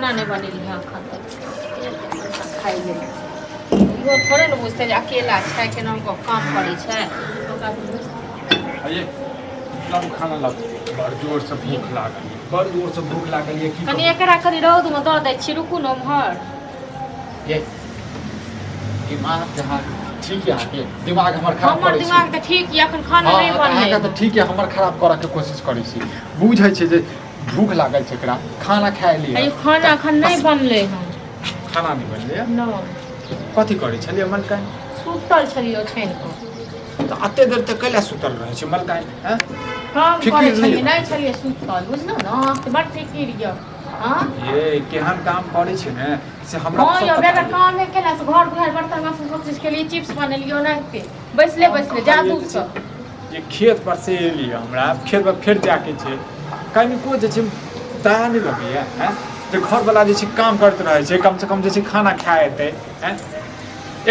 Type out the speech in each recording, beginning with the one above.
खाना नहीं बनेली हां खाता खाई ले वो थोड़े न बुझते जे अकेला छै के नाम को काम करै छै अये लब खाना लब बड़ जोर से भूख लागल ये की कनी एकरा कनी रौद में दऽ दै छी रुकू न उम्हर ये दिमाग जहां ठीक है आके दिमाग हमर खराब हमर करे छी दिमाग त ठीक य अखन खाना नहीं बनले आके त ठीक है हमर खराब करऽ के कोशिश करै छी बुझै छै जे भूख लागल छै एकरा खाना खाय लिए अय खाना अखन नहीं बनले हम खाना नहीं बनले न कथि करै छलिए मलकान सुतल छलियो छेन को त अते देर तक कैला सुतल रहै छै मलकान हैं काम फिकिर करे नहीं। छलिए नहीं छलिए सुतल बुझलौ न त बड़ फिकिर य हां ये केहन काम करै छै ने से हमरा हां यो बेटा काम है केला से घर दुआर बर्तन बासन सब चीज के लिए चिप्स बनेलियो नहीं बैसले जादू से ये खेत पर से एलिए हमरा खेत पर फेर जाके छै कनिको जे छै दया नहीं लगैया हैं जे घर वाला जे छै काम करैत रहै छै कम से कम जे छै खाना खाए एतै हैं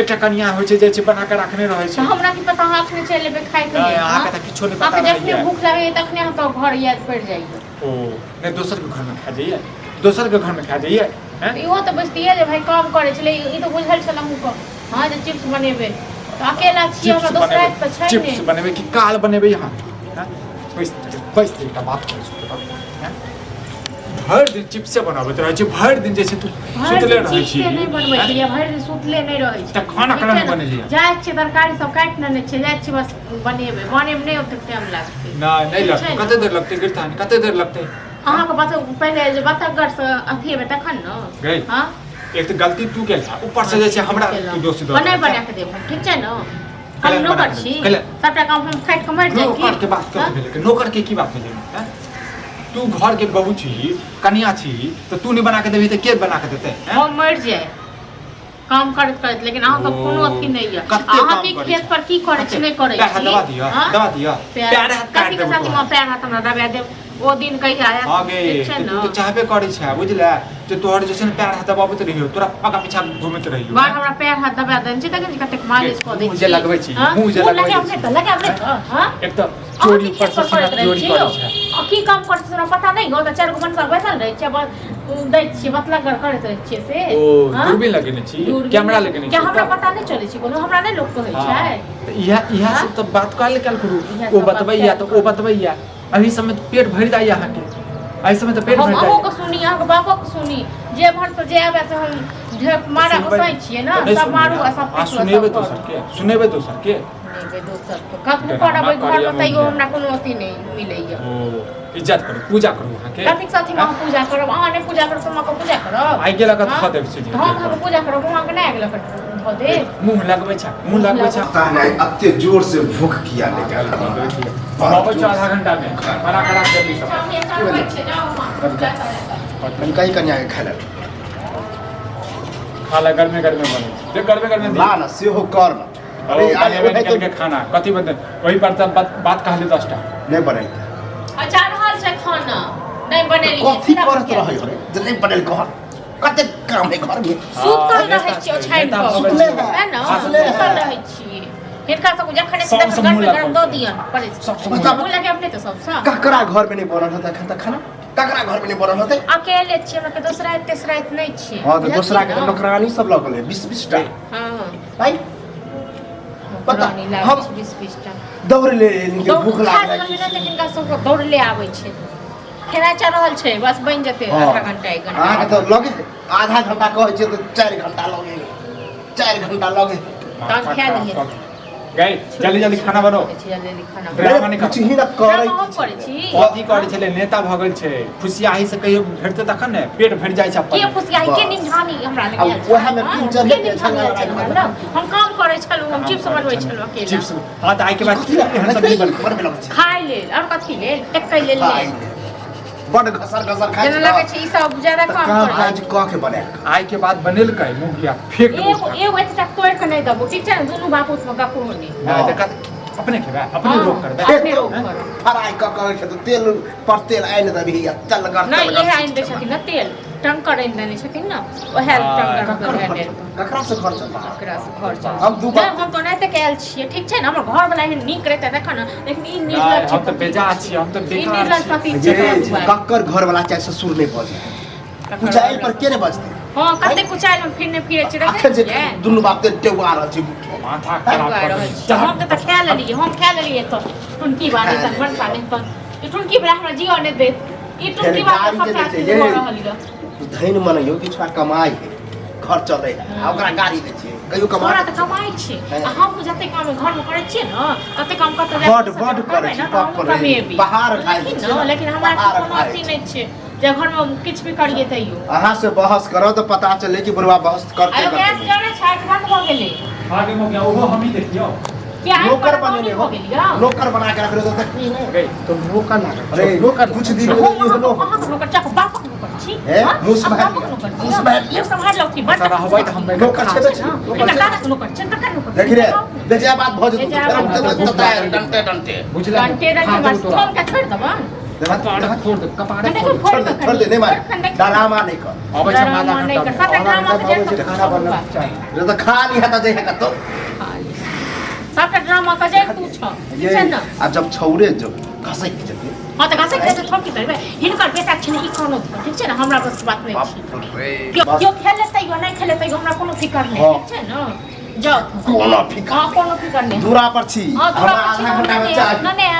एकटा कन्या होइ छै जे छै बना के रखने रहै छै हमरा की पता हाथ में चले बे खाइ के लिए अहाँ के त किछो नहीं पता जखने रहैया भूख लगे तखने हम तो घर याद पड़ जाइए ओ नहीं दोसर के घर में खा जाइए दोसर के घर में खा जाइए हैं इहो तो बुझतिए जे भाई काम करे छले ई तो बुझल छल हमहु को हां जे चिप्स बनेबे तो अकेला छी हमरा दोसरा पे छै ने चिप्स बनेबे कि काल बनेबे यहाँ हैं पैस का बात कर सकते हैं भर दिन चिप्स बनाबे रहै छै भर दिन जे छै तू सुतले रहै छी नहीं बनबै छी भरि दिन सुतले नहीं रहै छी त खाना केना बनेलिए जाय छी तरकारी सब काट न छै जाय छी बस बनेबे नहीं ओते टाइम लागतै नहीं लगतै कते देर लगतै गिरतान कते देर लगतै अहाँ के बात पहले जे बतगर से अथी हेबे तखन न गई हां एक तो गलती तू केला ऊपर से जे छै हमरा तू दोस्त दो बना के देब ठीक छै न हम नौकर छी सबटा काम हम काट के मर जाई नौकर के बात कर भेलै नौकर के की बात भेलै हैं तू घर के बहू छी कन्या छी तो तू नहीं बना के देबी त के बना के देतै हैं हम मर जाए काम करत लेकिन अहाँ सब कोनो अथी नहीं है अहाँ के खेत पर की करे छी नहीं करे छी दवा दिया पैर हाथ काट के साथ में पैर हाथ हमरा दबा देब ओ दिन कहिया आया आगे तू तो चाहबे करै छै बुझले जे तोहर जे छै ने पैर हाथ दबाबैत रहियो तोरा आगा पीछा घुमैत रहियो बार हमरा पैर हाथ दबा देन छै तखन कते मालिश क दै छी मुझे लगबै छी मुझे लगबै छी लगाबे हां एक तो चोरी पर से सीना चोरी करै छै की काम करत से पता नहीं गो त चार गो मनसा बैसल रहे छै दै छी मतलब करैत रहे छियै से ओ दूरबीन लगेने छी कैमरा लगेने छी क्या हमरा पता नहीं चलै छै कोनो हमरा नहीं लोग कहै छै इहा सब तो बात काल करू ओ बतबैया तो ओ बतबैया अभी समय तो पेट भर जाइए यहाँ के आई समय तो पेट भर जाइए हम को सुनी यहाँ के बाबा को सुनी जे भर तो जे आवे से हम ढेप मारा हसाई छिए ना सब मारू आ सब सुनेबे तो सर के सुनेबे तो सर के नहीं दोसर को कखनो करबै घर में तैयो हमरा कोनो अथी नहीं मिलैया ओ इज्जत करू पूजा करू वहां के कथि साथी हम पूजा करब अहाँ नहीं पूजा करब हम को पूजा करब आई गेला कत ख देब सीधी हम पूजा करब वहां के नहीं गेला ध दे मुंह लगबै छ मुंह लगबै छ पता नहीं अत्ते जोर से भूख किया लेकर बाबा 4 घंटा में बना करा के दी सब कहीं कन्या के खाला खाला गर्मे गर्मे बने जे गर्मे गर्मे दी ना ना से हो कर अरे आज के खाना कथि बन वही पर बात कहले 10 टा नहीं बने अचार हाल छै खाना नहीं बनेली कथि करत रहे रे जे नहीं बनेल कह कते काम है घर में सुतल रहै छी ओछाइन पर सुतले है न सुतल रहै छी हिनका सब जखने से गरम दो दियन पड़े सब लगे अपने तो सब ककरा घर में नहीं बनल होता खाना ककरा घर में नहीं बनल होते अकेले छी हमरा के दूसरा तेसरा नहीं छी हां तो दूसरा के नौकरानी सब लगल है 20 टा हां भाई पता हम 20 टा दौड़ ले इनके भूख लागल है लेकिन का सब दौड़ ले आबै छै खेला चल रहल छै बस बन जते आधा घंटा 1 घंटा हां तो लगे आधा घंटा कहै छै तो 4 घंटा लगे 4 घंटा लगे तब खा लिए गई जल्दी जल्दी खाना बनाओ जल्दी खाना ड्रामा नहीं कुछ ही न करे करे छी कथी करै छले नेता भगल छै खुशियाही से कहियो भेटते तखन ने पेट भर जाय छै के खुशियाही के निधानी हमरा लगे अब ओहे में 3 जन हम काम करे छलु हम चिप्स बनबै छलु अकेला चिप्स हां त आइ के बाद एहन सब नहीं बन खाइ लेल और कथि लेल टक्कै लेल बड़ घसर घसर खाइ जेना लगे छै ई सब ज्यादा काम करे आज कह के बने आइ के बाद बनेल कै मुंगिया फेंक दो एगो एतटा तोड़ के नहीं दबो ठीक छै ने दुनू बापूत में गपो होनी ना देखा अपने खेबा अपने रोक कर अपने रोक कर फ्राई क के तो तेल पर तेल आइन दबी या चल कर नहीं ये आइन दे छथिन ना तेल टंकर आइन देने छथिन ना ओहे टंकर कर दे ककरा से घर चलता ककरा से घर चल हम दू बार हम तो नहीं त कैल छिए ठीक छै ना हमर घर वाला एहन नीक रहते देख ना लेकिन ई नीक लग हम तो बेजा छी हम तो बेकार छी छी कक्कर घर वाला चाहे ससुर नहीं पहुंचे कुचाइल पर के रे बजते हां कते कुचाइल हम फिरने फिरे छै आखिर जे देखै दुनु बाप ते टेवा रहल छै माथा खराब कर हम तऽ खा लेलियै हम खा लेलियै तऽ ठुनकी बानी तक मन साने पर ई ठुनकी बड़ा हमरा जीव ने दे ई ठुनकी बात सबटा चीज हो रहल य धैन मन यो किछुआ कमाई घर चलै आ ओकरा गाड़ी दै छै कहियो कमाई हमरा तऽ कमाई छै आ हम जते काम घर में करै छियै न तते काम करते बड करै छी बाप रे बाहर खाइ छै लेकिन हमरा कोनो अथी नहि छै जे घर में किछ भी करिए तैयो अहाँ से बहस करो तो पता चले कि बुढ़वा बहस करते आयो गैस जाने छै खत्म हो गेलै आगे हो गया वो हम ही देखियो क्या है नौकर बनेले हो गया नौकर बना के रख रहे तो की नहीं गई तो नौकर ना अरे नौकर कुछ दिन हो ये लो नौकर चाको बाप नौकर छी ए मुस महल ये संभाल लो की बट सारा हवाई तो हम नौकर छेबे छी नौकर नौकर छै तकर नौकर देख रे बेजा बात भ जतो डंटे डंटे बुझला घंटे रंगे बस तुम का छोड़ दबा छोड़ दे कपारे छोड़ दे नहीं मार डरामा नहीं कर अब अच्छा माला नहीं कर साथ ड्रामा के खाना बनना चाहिए रे तो खा लिया त जे है तो साथ ड्रामा का जे तू छ ये अब जब छौरे जो घसै के जते हां त घसै के छोड़ के करबे हिनकर बेटा छै ई कोनो ठीक छै ना हमरा बस बात नहीं छै बाप रे क्यों खेले तैयो नहीं खेले तैयो हमरा कोनो फिकर नहीं ठीक छै ना जाओ कोनो फिकर हां कोनो फिकर नहीं दूरा पर छी हां हमरा आधा घंटा में चाह नहीं